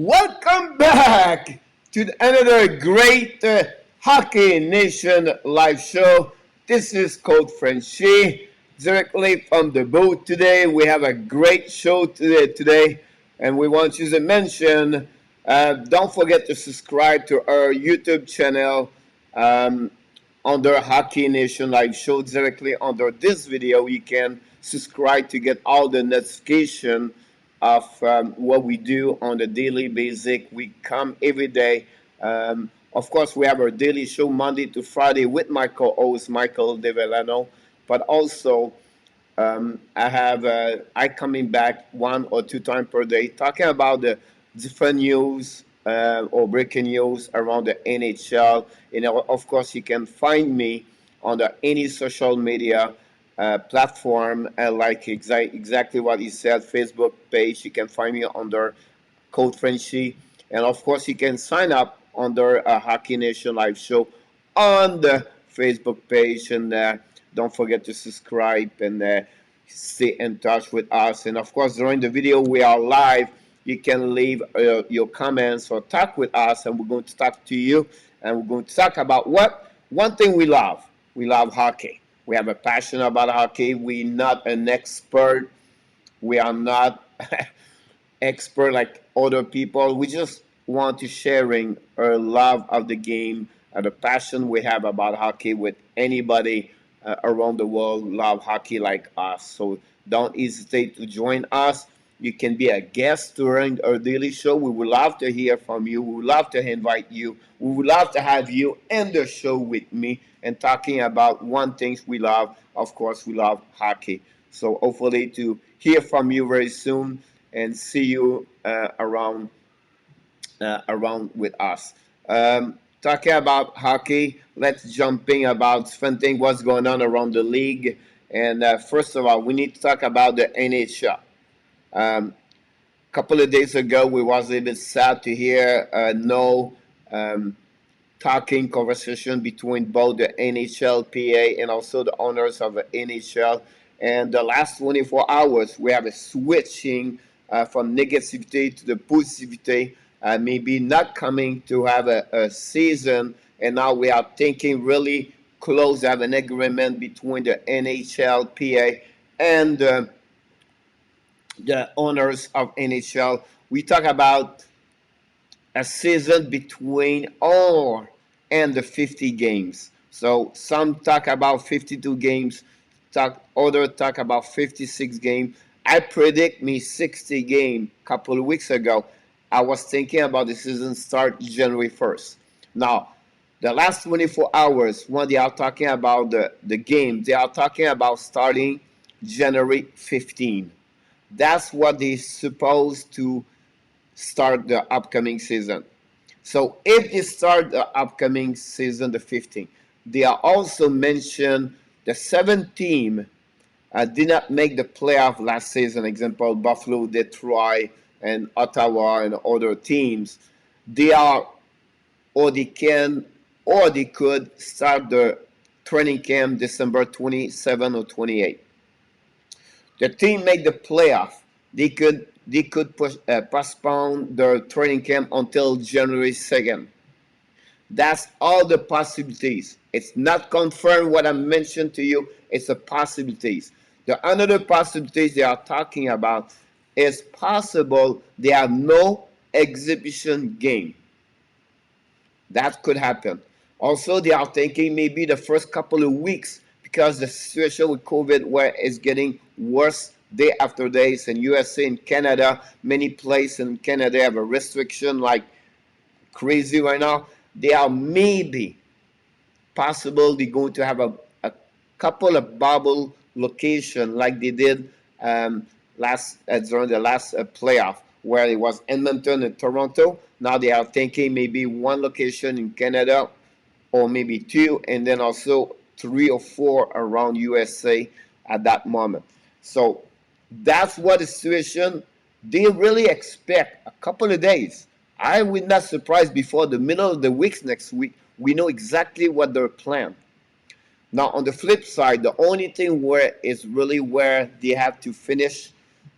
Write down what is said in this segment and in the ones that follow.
Welcome back to another great Hockey Nation live show. This is Coach Frenchy, directly from the booth today. We have a great show today, and we want you to mention, don't forget to subscribe to our YouTube channel um, under Hockey Nation live show. Directly under this video, you can subscribe to get all the notification of what we do on the daily basis. We come every day. Of course, we have our daily show Monday to Friday with my co-host Michael Develano, but also I coming back 1 or 2 times per day talking about the different news or breaking news around the NHL. Of course, you can find me on any social media platform, like exactly what he said, Facebook page. You can find me under Code Frenchy, and of course, you can sign up under a Hockey Nation live show on the Facebook page, and don't forget to subscribe and stay in touch with us. And of course, during the video, we are live. You can leave your comments or talk with us, and we're going to talk to you. And we're going to talk about what one thing we love. We love hockey. We have a passion about hockey. We're not an expert. We are not expert like other people. We just want to sharing our love of the game and the passion we have about hockey with anybody around the world love hockey like us. So don't hesitate to join us. You can be a guest during our daily show. We would love to hear from you. We would love to invite you. We would love to have you in the show with me and talking about one thing we love. Of course, we love hockey. So hopefully to hear from you very soon and see you around with us. Talking about hockey, let's jump in about something what's going on around the league. And first of all, we need to talk about the NHL. Couple of days ago, we was a bit sad to hear no talking conversation between both the NHL PA and also the owners of the NHL. And the last 24 hours, we have a switching from negativity to the positivity. Maybe not coming to have a season, and now we are thinking really close to have an agreement between the NHL PA and the owners of NHL. We talk about a season between all and the 50 games. So some talk about 52 games, others talk about 56 games. I predict me 60 game couple of weeks ago. I was thinking about the season start January 1st. Now, the last 24 hours, when they are talking about the game, they are talking about starting January 15. That's what they're supposed to start the upcoming season. So if they start the upcoming season, the 15th, they are also mentioned the 7 team did not make the playoff last season. Example, Buffalo, Detroit, and Ottawa and other teams. They are, or they can, or they could start the training camp December 27 or 28. The team make the playoff. They could postpone their training camp until January 2nd. That's all the possibilities. It's not confirmed what I mentioned to you. It's the possibilities. The another possibilities they are talking about is possible there are no exhibition game. That could happen. Also, they are thinking maybe the first couple of weeks because the situation with COVID where it's getting worse day after day. In USA and Canada, many places in Canada have a restriction like crazy right now. They are maybe possible they're going to have a couple of bubble location like they did during the last playoff where it was Edmonton and Toronto. Now they are thinking maybe one location in Canada or maybe 2, and then also 3 or 4 around USA at that moment. So that's what the situation. They really expect a couple of days. I will not surprise before the middle of the week next week. We know exactly what their plan. Now on the flip side, the only thing where is really where they have to finish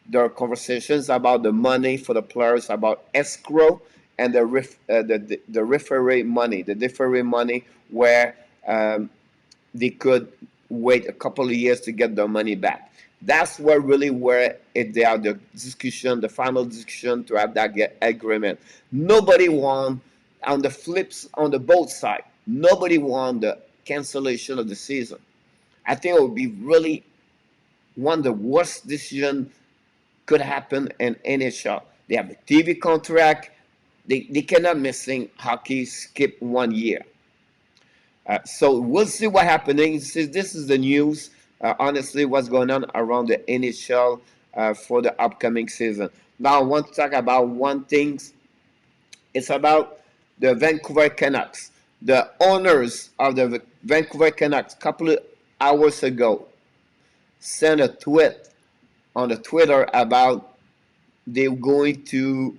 there are conversations about the money for the players, about escrow and the referee money, the referee money where they could wait a couple of years to get their money back. That's where really where they are the discussion, the final discussion to have that agreement. Nobody won on the flips on the both side. Nobody won the cancellation of the season. I think it would be really one of the worst decision could happen in NHL. They have a TV contract. They cannot missing hockey skip 1 year. So we'll see what happening. This is the news. Honestly, what's going on around the NHL for the upcoming season. Now, I want to talk about one thing. It's about the Vancouver Canucks. The owners of the Vancouver Canucks, a couple of hours ago, sent a tweet on the Twitter about they're going to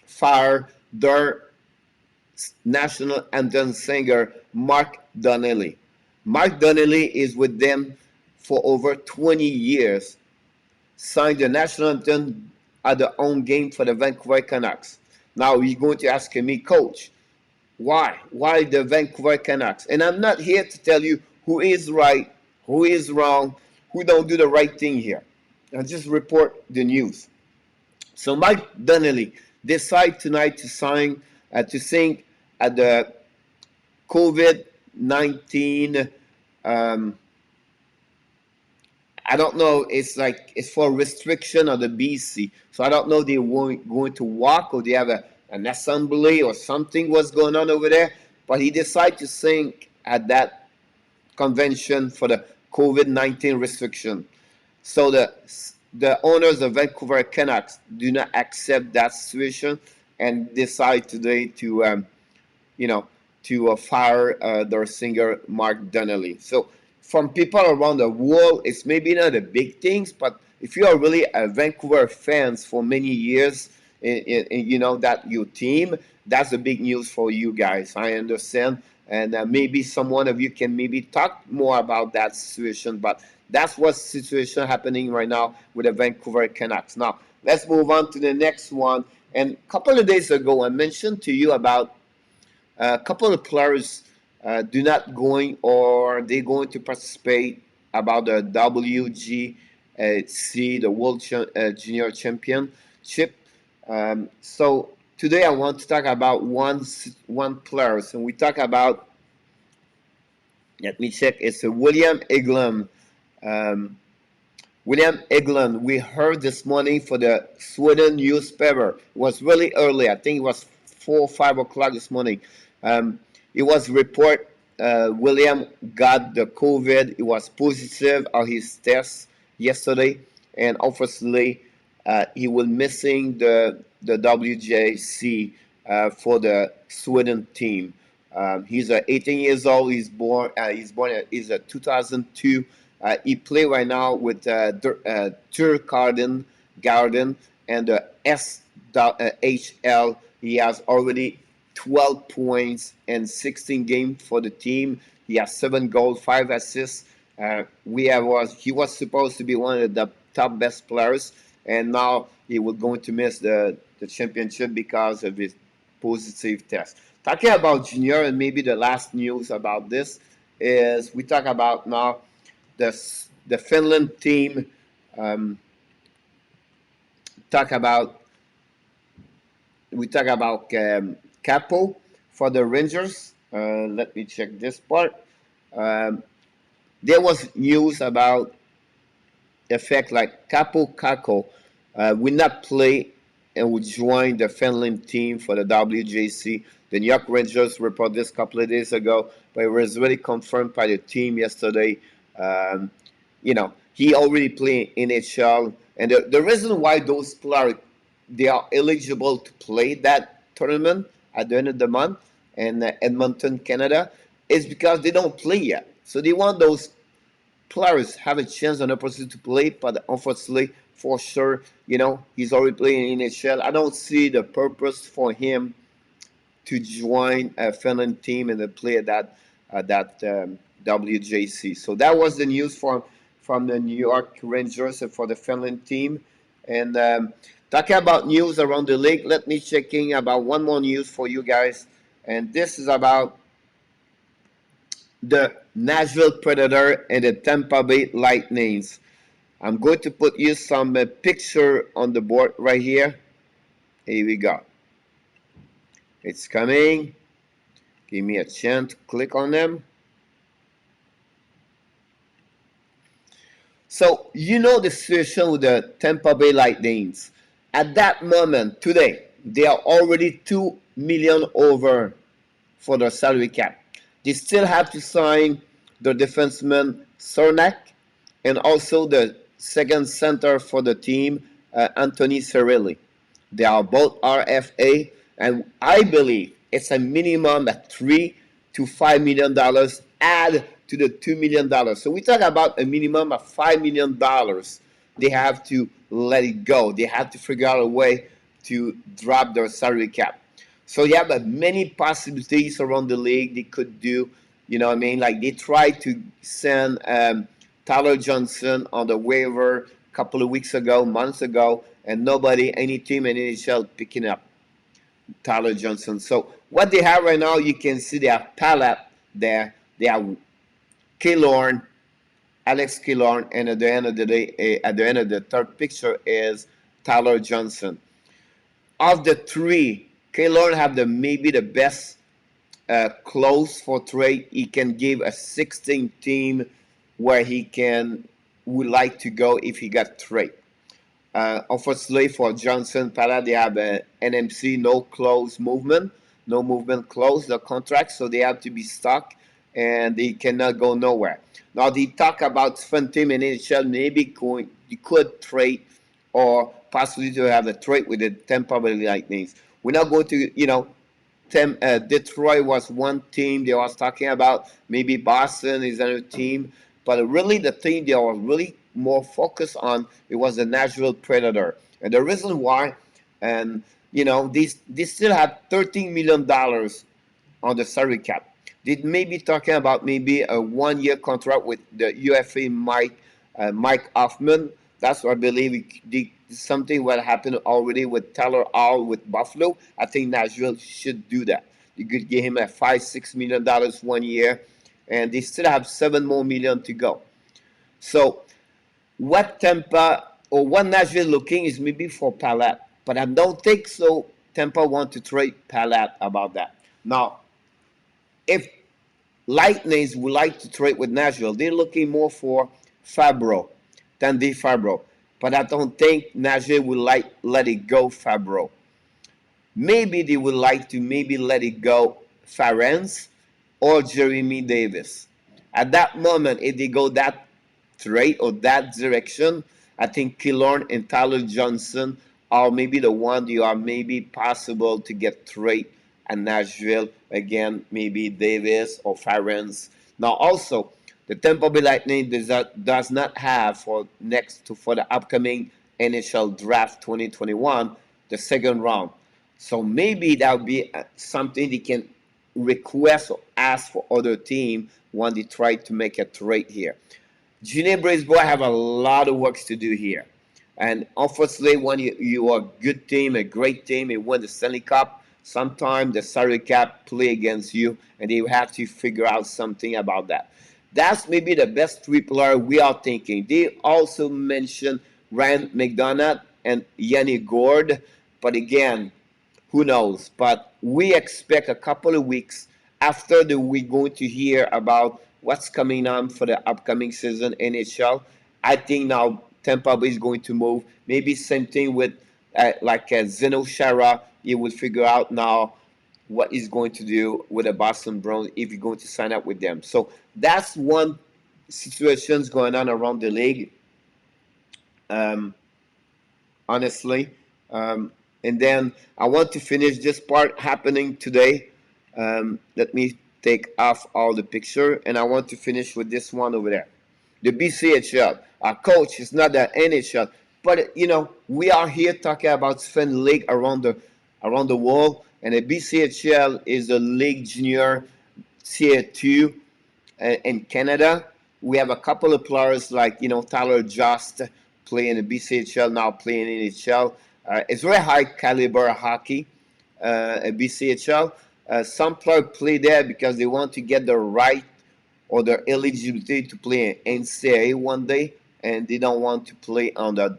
fire their national anthem singer Mark Donnelly. Mark Donnelly is with them for over 20 years. Signed the national anthem at the home game for the Vancouver Canucks. Now you're going to ask me, Coach, why? Why the Vancouver Canucks? And I'm not here to tell you who is right, who is wrong, who don't do the right thing here. I just report the news. So Mike Donnelly decided tonight to sing at the COVID-19. I don't know. It's for restriction of the BC. So I don't know if they were going to walk or they have an assembly or something was going on over there. But he decided to sing at that convention for the COVID-19 restriction. So the owners of Vancouver Canucks do not accept that situation and decide today to fire their singer Mark Donnelly. So from people around the world, it's maybe not the big things, but if you are really a Vancouver fans for many years, you know that your team, that's the big news for you guys. I understand, and maybe some one of you can maybe talk more about that situation, but that's what's situation happening right now with the Vancouver Canucks. Now let's move on to the next one. And a couple of days ago, I mentioned to you about a couple of players do not going or they going to participate about the WGC, the World Junior Championship. So today I want to talk about one player. So we talk about, let me check, it's a William Eklund. William Eklund, we heard this morning for the Sweden newspaper. It was really early. I think it was 4 or 5 o'clock this morning. It was report William got the COVID. It was positive on his test yesterday, and obviously he will missing the WJC for the Sweden team. He's 18 years old. He's born. He's a 2002. He play right now with Turgarden Garden and the SHL. He has already 12 points and 16 games for the team. He has 7 goals, 5 assists. He was supposed to be one of the top best players, and now he was going to miss the championship because of his positive test. Talking about junior, and maybe the last news about this is we talk about now the Finland team. We talk about Capo for the Rangers. Let me check this part. There was news about the fact like Capo Kako will not play and will join the Finland team for the WJC. The New York Rangers reported this a couple of days ago, but it was really confirmed by the team yesterday. He already played in NHL, and the reason why those players they are eligible to play that tournament at the end of the month in Edmonton, Canada, is because they don't play yet. So they want those players have a chance and opportunity to play, but unfortunately, for sure, he's already playing in NHL. I don't see the purpose for him to join a Finland team and to play at that WJC. So that was the news from from the New York Rangers for the Finland team. And talking about news around the league, let me checking about one more news for you guys. And this is about the Nashville Predator and the Tampa Bay Lightnings. I'm going to put you some picture on the board right here. Here we go. It's coming. Give me a chance to click on them. So, you know the situation with the Tampa Bay Lightnings. At that moment, today, they are already $2 million over for their salary cap. They still have to sign the defenseman Cernak and also the second center for the team, Anthony Cirelli. They are both RFA, and I believe it's a minimum of $3 to $5 million add to the $2 million. So we talk about a minimum of $5 million. They have to let it go. They have to figure out a way to drop their salary cap. So you have many possibilities around the league they could do. You know what I mean? Like they tried to send Tyler Johnson on the waiver a couple of weeks ago, months ago, and nobody, any team in NHL picking up Tyler Johnson. So what they have right now, you can see they have Palat there. They have Killorn, Alex Killorn, and at the end of the day, at the end of the third picture is Tyler Johnson. Of the three, Killorn have maybe the best close for trade. He can give a 16 team where he would like to go if he got trade. Unfortunately for Johnson, Palat, they have an NMC, no close movement, no movement close the contract, so they have to be stuck and they cannot go nowhere. Now they talk about fun team in NHL maybe you could trade or possibly to have a trade with the Tampa Bay Lightnings. We're not going to, Detroit was one team they was talking about. Maybe Boston is another team, but really the team they were really more focused on it was the Nashville Predator, and the reason why, and they still have $13 million on the salary cap. They may be talking about maybe a 1 year contract with the UFA Mike Hoffman. That's what I believe. Something will happen already with Taylor Hall with Buffalo. I think Nashville should do that. You could give him a $5-6 million 1 year, and they still have $7 more million to go. So what Tampa or what Nashville looking is maybe for Palat, but I don't think so. Tampa want to trade Palat about that. Now, if Lightnings would like to trade with Nashville, they're looking more for Fabro than the Fabro. But I don't think Nashville would let it go Fabro. Maybe they would like to let it go Ferenc or Jeremy Davis. At that moment, if they go that trade or that direction, I think Killorn and Tyler Johnson are maybe the one you are maybe possible to get trade at Nashville. Again, maybe Davis or Ferenc. Now also, the Tampa Bay Lightning does not have for the upcoming NHL Draft 2021 the second round. So maybe that would be something they can request or ask for other team when they try to make a trade here. Gene Brisebois have a lot of work to do here. And unfortunately, when you are a good team, a great team, you win the Stanley Cup, sometimes the salary cap play against you, and they have to figure out something about that. That's maybe the best three players we are thinking. They also mentioned Ryan McDonough and Yanni Gourde, but again, who knows? But we expect a couple of weeks after we're going to hear about what's coming on for the upcoming season NHL. I think now Tampa Bay is going to move. Maybe same thing with Zeno Chara. He will figure out now what he's going to do with the Boston Bruins if he's going to sign up with them. So that's one situations going on around the league. Honestly. And then I want to finish this part happening today. Let me take off all the picture, and I want to finish with this one over there. The BCHL. Our coach is not the NHL, but we are here talking about Sven League around the world, and the BCHL is the League Junior Tier 2 in Canada. We have a couple of players like, Tyler Just playing in BCHL, now playing in NHL. It's very high caliber hockey at BCHL. Some players play there because they want to get the right or their eligibility to play in NCAA one day, and they don't want to play on the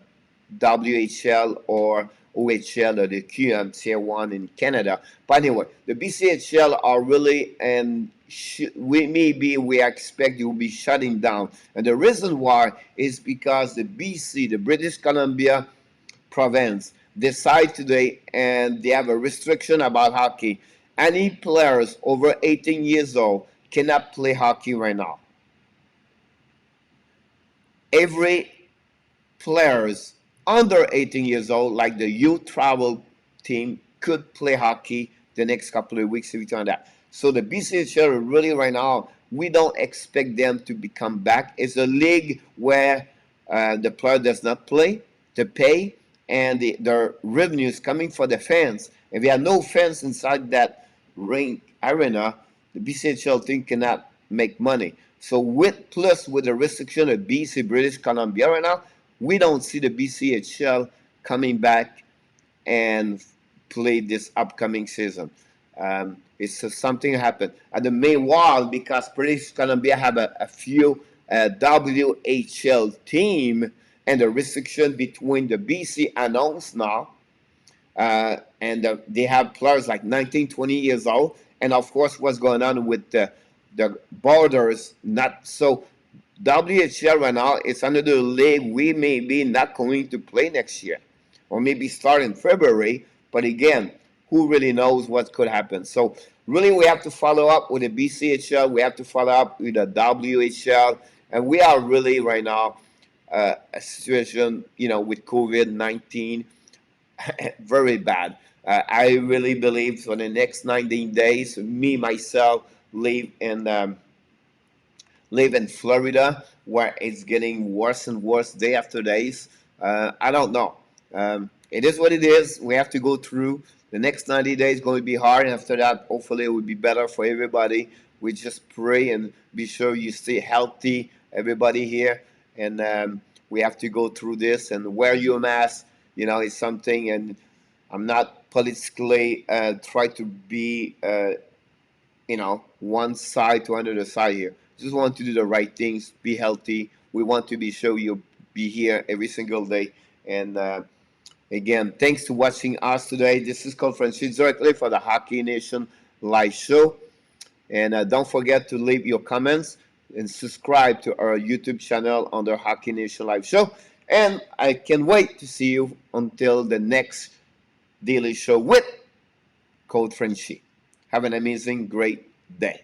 WHL or OHL or the QMCA one in Canada. But anyway, the BCHL are really, and we expect it will be shutting down. And the reason why is because the BC, the British Columbia province, decide today, and they have a restriction about hockey. Any players over 18 years old cannot play hockey right now. Every players under 18 years old, like the youth travel team, could play hockey the next couple of weeks if you turn that. So the BCHL really right now, we don't expect them to become back. It's a league where the player does not play to pay, and their revenue is coming for the fans. If there are no fans inside that rink arena, the BCHL team cannot make money. So with the restriction of BC, British Columbia right now, we don't see the BCHL coming back and play this upcoming season. It's something happened. And the meanwhile, because British Columbia have a few WHL team, and the restriction between the BC announced now, and they have players like 19, 20 years old, and of course what's going on with the borders. Not so WHL right now, it's under the league we may be not going to play next year, or maybe start in February. But again, who really knows what could happen? So really, we have to follow up with the BCHL. We have to follow up with the WHL, and we are really right now a situation, with COVID-19 very bad. I really believe for the next 19 days, me myself live in Florida, where it's getting worse and worse day after days. I don't know. It is what it is. We have to go through. The next 90 days going to be hard, and after that, hopefully, it will be better for everybody. We just pray and be sure you stay healthy, everybody here. And we have to go through this and wear your mask. It's something, and I'm not politically try to be, one side to another side here. Just want to do the right things, be healthy. We want to be sure you'll be here every single day. And again, thanks for watching us today. This is called Frenchy directly for the Hockey Nation live show. And don't forget to leave your comments and subscribe to our YouTube channel under Hockey Nation live show. And I can't wait to see you until the next daily show with Code Frenchy. Have an amazing, great day.